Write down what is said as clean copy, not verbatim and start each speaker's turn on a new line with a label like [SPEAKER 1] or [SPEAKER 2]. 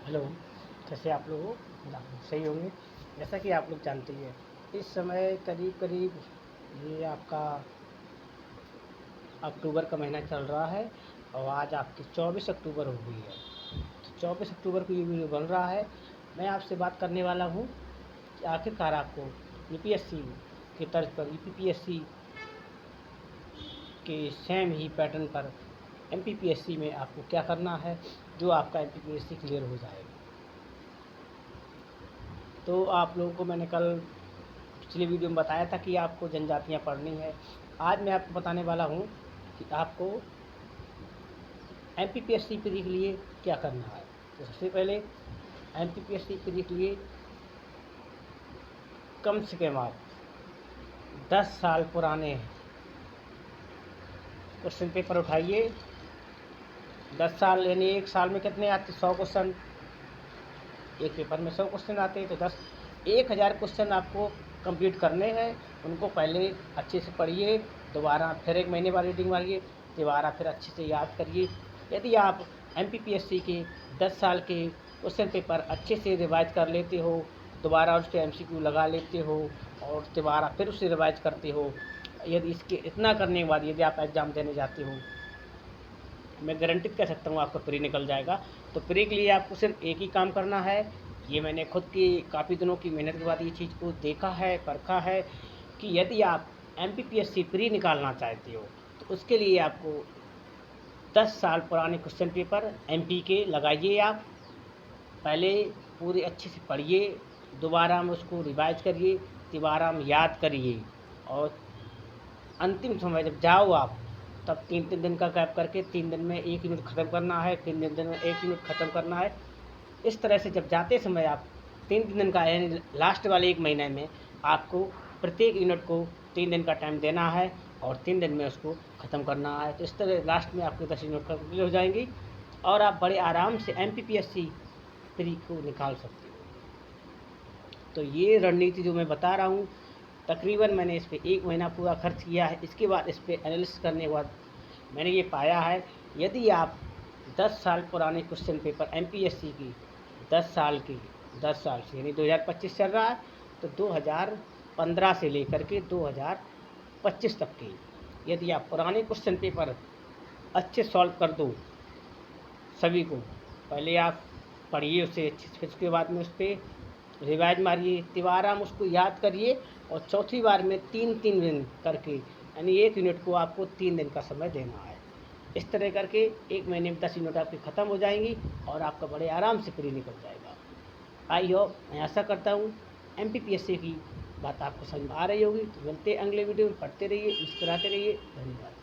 [SPEAKER 1] Hello. कैसे आप लोग हो? सही होंगे। जैसा कि आप लोग जानते ही हैं, इस समय करीब करीब ये आपका अक्टूबर का महीना चल रहा है और आज आपकी 24 अक्टूबर हो गई है। तो 24 अक्टूबर को ये वीडियो बन रहा है। मैं आपसे बात करने वाला हूँ कि आखिरकार आपको यूपीएससी की तर्ज पर यूपीपीएससी के सेम ही पैटर्न पर एमपीपीएससी में आपको क्या करना है जो आपका एमपीपीएससी क्लियर हो जाएगा। तो आप लोगों को मैंने कल पिछले वीडियो में बताया था कि आपको जनजातियाँ पढ़नी है। आज मैं आपको बताने वाला हूँ कि आपको एमपीपीएससी प्री के लिए क्या करना है। तो सबसे पहले एमपीपीएससी प्री के लिए कम से कम आप 10 साल पुराने क्वेश्चन पेपर उठाइए। 10 साल यानी एक साल में कितने आते? 100 क्वेश्चन। एक पेपर में 100 क्वेश्चन आते हैं तो 1000 क्वेश्चन आपको कंप्लीट करने हैं। उनको पहले अच्छे से पढ़िए, दोबारा फिर एक महीने बाद रीडिंग मारिए, दोबारा फिर अच्छे से याद करिए। यदि आप एमपीपीएससी के 10 साल के क्वेश्चन पेपर अच्छे से रिवाइज कर लेते हो, दोबारा उसके एमसीक्यू लगा लेते हो और दोबारा फिर उसे रिवाइज करते हो, यदि इसके इतना करने के बाद यदि आप एग्ज़ाम देने जाते हो, मैं गारंटी कह सकता हूँ आपका प्री निकल जाएगा। तो प्री के लिए आपको सिर्फ एक ही काम करना है। ये मैंने खुद की काफ़ी दिनों की मेहनत के बाद ये चीज़ को देखा है, परखा है कि यदि आप एमपीपीएससी प्री निकालना चाहते हो तो उसके लिए आपको 10 साल पुराने क्वेश्चन पेपर एमपी के लगाइए। आप पहले पूरे अच्छे से पढ़िए, दोबारा में उसको रिवाइज करिए, दोबारा में याद करिए और अंतिम समय जब जाओ आप, तब 3-3 दिन का गैप करके 3 दिन में 1 यूनिट ख़त्म करना है, फिर 3 दिन में 1 यूनिट ख़त्म करना है। इस तरह से जब जाते समय आप 3-3 दिन का यानी लास्ट वाले 1 महीने में आपको प्रत्येक यूनिट को 3 दिन का टाइम देना है और 3 दिन में उसको ख़त्म करना है। तो इस तरह लास्ट में आपके 10 यूनिट कंप्लीट हो जाएंगी और आप बड़े आराम से एमपीपीएससी प्री को निकाल सकते हो। तो ये रणनीति जो मैं बता रहा हूँ, तकरीबन मैंने इस पे 1 महीना पूरा खर्च किया है। इसके बाद इस पे एनालिसिस करने के बाद मैंने ये पाया है, यदि आप 10 साल पुराने क्वेश्चन पेपर एमपीएससी की 10 साल की 10 साल से यानी 2025 चल रहा है तो 2015 से लेकर के 2025 तक की यदि आप पुराने क्वेश्चन पेपर अच्छे सॉल्व कर दो सभी को, पहले आप पढ़िए उसे अच्छे से, फिर उसके बाद में उस पर रिवाइज मारिए, तिबारा में उसको याद करिए और चौथी बार में 3-3 दिन करके यानी 1 यूनिट को आपको 3 दिन का समय देना है। इस तरह करके 1 महीने में 10 यूनिट आपकी ख़त्म हो जाएंगी और आपका बड़े आराम से प्री निकल जाएगा। आई होप, मैं आशा करता हूँ एमपीपीएससी की बात आपको समझ में आ रही होगी। तो मिलते हैं अगले वीडियो में। पढ़ते रहिए, मुस्कुराते रहिए। धन्यवाद।